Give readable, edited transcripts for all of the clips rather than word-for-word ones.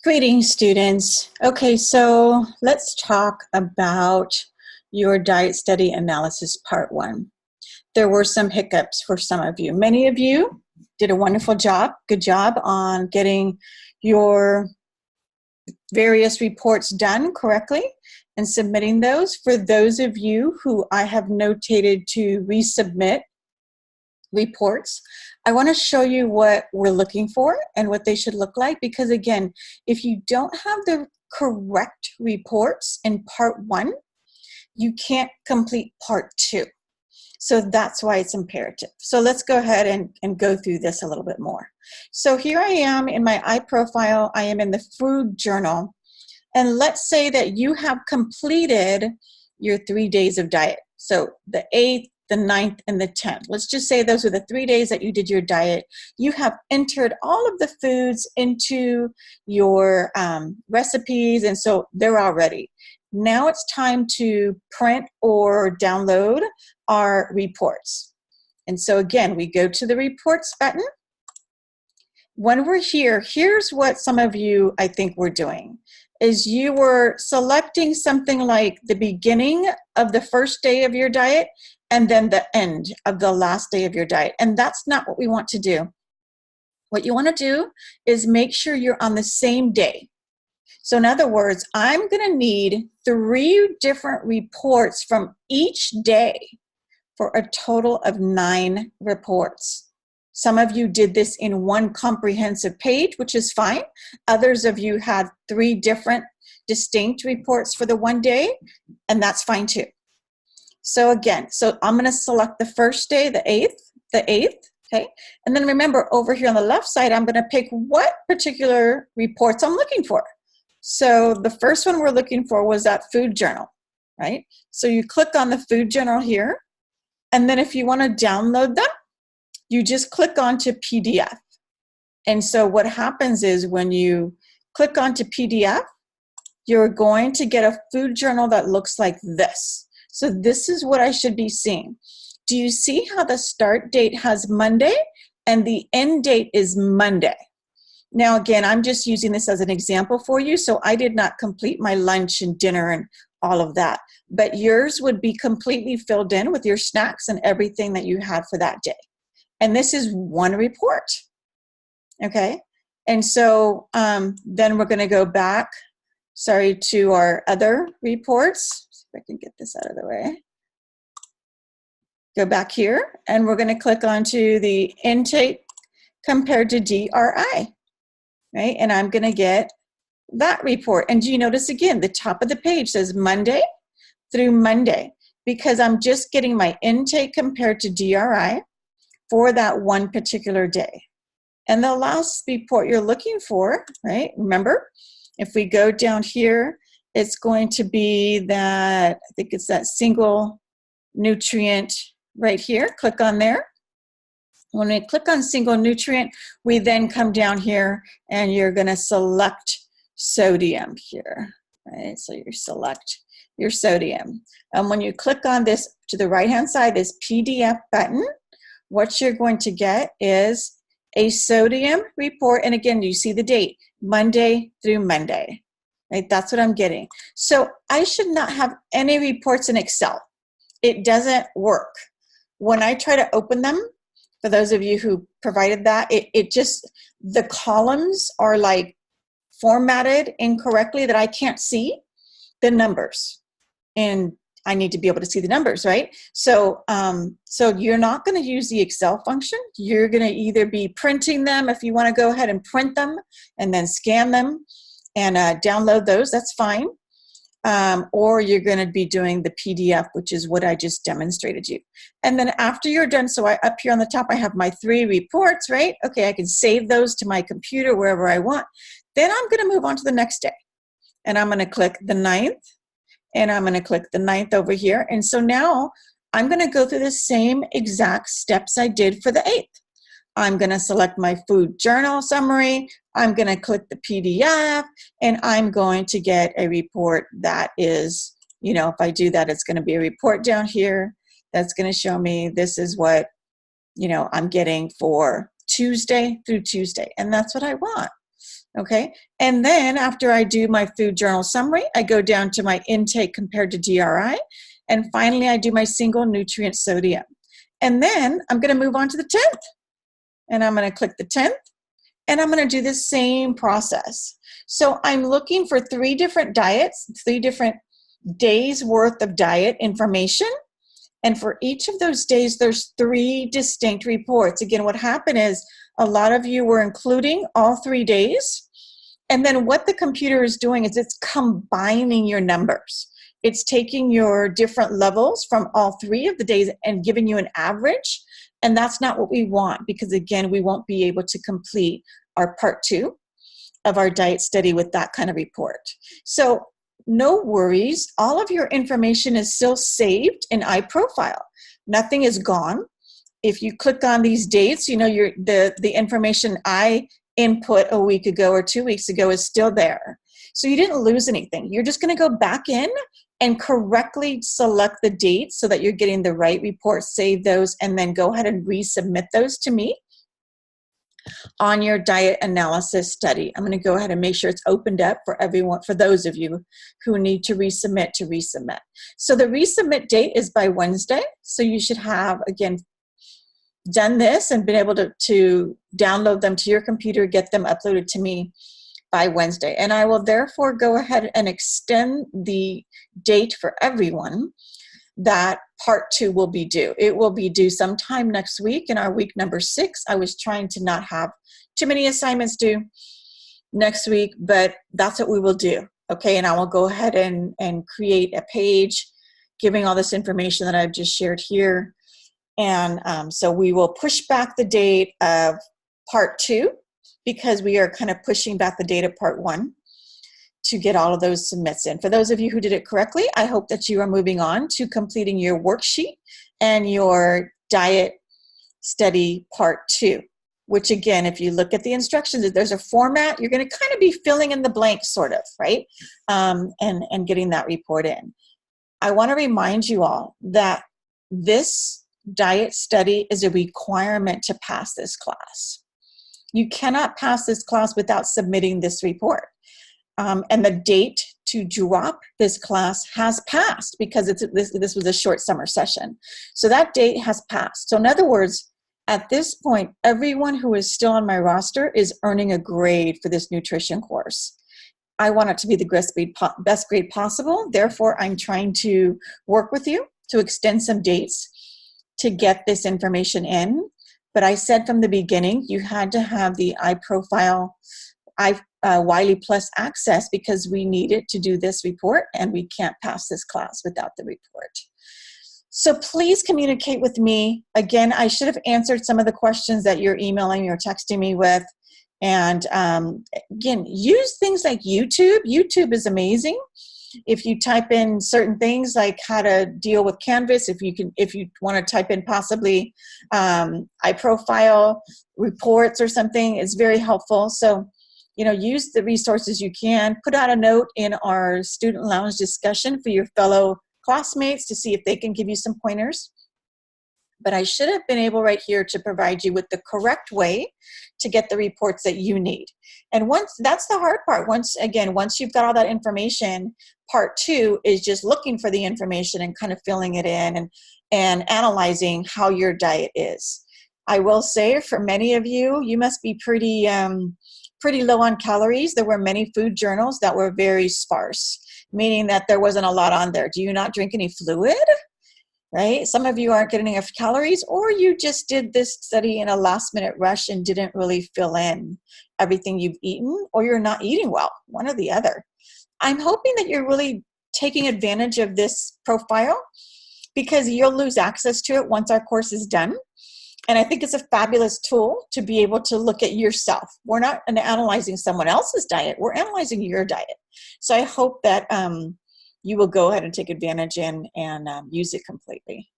Greetings, students. Okay, so let's talk about your diet study analysis part 1. There were some hiccups for some of you. Many of you did a wonderful job. Good job on getting your various reports done correctly and submitting those. For those of you who I have notated to resubmit reports, I want to show you what we're looking for and what they should look like, because again, if you don't have the correct reports in part 1, you can't complete part 2. So that's why it's imperative. So let's go ahead and go through this a little bit more. So here I am in my iProfile. I am in the food journal. And let's say that you have completed your 3 days of diet. So the 8th, the 9th, and the 10th. Let's just say those are the 3 days that you did your diet. You have entered all of the foods into your recipes, and so they're all ready. Now it's time to print or download our reports. And so again, we go to the reports button. When we're here, here's what some of you, I think, were doing, is you were selecting something like the beginning of the first day of your diet and then the end of the last day of your diet. And that's not what we want to do. What you want to do is make sure you're on the same day. So in other words, I'm going to need 3 different reports from each day for a total of 9 reports. Some of you did this in one comprehensive page, which is fine. Others of you had 3 different distinct reports for the one day, and that's fine too. So again, I'm going to select the first day, the 8th, okay? And then remember, over here on the left side, I'm going to pick what particular reports I'm looking for. So the first one we're looking for was that food journal, right? So you click on the food journal here, and then if you want to download them, you just click onto PDF. And so what happens is when you click onto PDF, you're going to get a food journal that looks like this. So this is what I should be seeing. Do you see how the start date has Monday and the end date is Monday? Now again, I'm just using this as an example for you, so I did not complete my lunch and dinner and all of that. But yours would be completely filled in with your snacks and everything that you had for that day. And this is one report, okay? And so then we're gonna go back, to our other reports. See if I can get this out of the way. Go back here, and we're gonna click onto the intake compared to DRI, right? And I'm gonna get that report. And do you notice again, the top of the page says Monday through Monday, because I'm just getting my intake compared to DRI for that one particular day. And the last report you're looking for, right? Remember, if we go down here, it's going to be that, I think it's that single nutrient right here. Click on there. When we click on single nutrient, we then come down here and you're going to select sodium here, right? So you select your sodium. And when you click on this to the right-hand side, this PDF button, what you're going to get is a sodium report. And again, you see the date, Monday through Monday, right? That's what I'm getting. So I should not have any reports in Excel. It doesn't work. When I try to open them, for those of you who provided that, it just, the columns are like formatted incorrectly that I can't see the numbers. And I need to be able to see the numbers, right? So, so you're not going to use the Excel function. You're going to either be printing them if you want to go ahead and print them and then scan them and download those, that's fine. Or you're going to be doing the PDF, which is what I just demonstrated you. And then after you're done, so up here on the top, I have my 3 reports, right? Okay, I can save those to my computer wherever I want. Then I'm going to move on to the next day. And I'm going to click the 9th. And I'm going to click the 9th over here. And so now I'm going to go through the same exact steps I did for the 8th. I'm going to select my food journal summary. I'm going to click the PDF, and I'm going to get a report that is, you know, if I do that, it's going to be a report down here that's going to show me this is what, you know, I'm getting for Tuesday through Tuesday. And that's what I want. Okay, and then after I do my food journal summary, I go down to my intake compared to GRI, and finally I do my single nutrient sodium. And then I'm going to move on to the 10th, and I'm going to click the 10th, and I'm going to do the same process. So I'm looking for 3 different diets, 3 different days worth of diet information. And for each of those days, there's 3 distinct reports. Again, what happened is a lot of you were including all 3 days. And then what the computer is doing is it's combining your numbers. It's taking your different levels from all 3 of the days and giving you an average. And that's not what we want, because again, we won't be able to complete our part 2 of our diet study with that kind of report. So no worries, all of your information is still saved in iProfile. Nothing is gone. If you click on these dates, you know, the information I input a week ago or 2 weeks ago is still there. So you didn't lose anything. You're just going to go back in and correctly select the dates so that you're getting the right report, save those, and then go ahead and resubmit those to me on your diet analysis study. I'm going to go ahead and make sure it's opened up for everyone, for those of you who need to resubmit. So the resubmit date is by Wednesday. So you should have, again, done this and been able to download them to your computer, get them uploaded to me by Wednesday. And I will therefore go ahead and extend the date for everyone that part 2 will be due. It will be due sometime next week in our week number 6. I was trying to not have too many assignments due next week, but that's what we will do. Okay, and I will go ahead and create a page giving all this information that I've just shared here. And so we will push back the date of part 2 because we are kind of pushing back the date of part 1 to get all of those submits in. For those of you who did it correctly, I hope that you are moving on to completing your worksheet and your diet study part 2, which again, if you look at the instructions, there's a format, you're going to kind of be filling in the blanks sort of, right? And getting that report in. I want to remind you all that this diet study is a requirement to pass this class. You cannot pass this class without submitting this report. And the date to drop this class has passed because this was a short summer session. So that date has passed. So in other words, at this point, everyone who is still on my roster is earning a grade for this nutrition course. I want it to be the best grade possible. Therefore, I'm trying to work with you to extend some dates to get this information in. But I said from the beginning, you had to have the iProfile Wiley Plus access because we need it to do this report, and we can't pass this class without the report. So please communicate with me. Again, I should have answered some of the questions that you're emailing or texting me with. And again, use things like YouTube. YouTube is amazing. If you type in certain things like how to deal with Canvas, if you want to type in possibly iProfile reports or something, it's very helpful. So, you know, use the resources you can. Put out a note in our student lounge discussion for your fellow classmates to see if they can give you some pointers. But I should have been able right here to provide you with the correct way to get the reports that you need. And that's the hard part. Once you've got all that information, part 2 is just looking for the information and kind of filling it in and analyzing how your diet is. I will say for many of you, you must be pretty low on calories. There were many food journals that were very sparse, meaning that there wasn't a lot on there. Do you not drink any fluid? Right? Some of you aren't getting enough calories, or you just did this study in a last minute rush and didn't really fill in everything you've eaten, or you're not eating well, one or the other. I'm hoping that you're really taking advantage of this profile because you'll lose access to it once our course is done. And I think it's a fabulous tool to be able to look at yourself. We're not analyzing someone else's diet, we're analyzing your diet. So I hope that you will go ahead and take advantage and use it completely.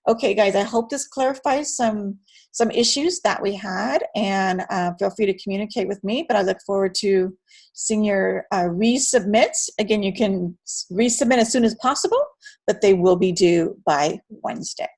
Okay, guys, I hope this clarifies some issues that we had, and feel free to communicate with me, but I look forward to seeing your resubmits. Again, you can resubmit as soon as possible, but they will be due by Wednesday.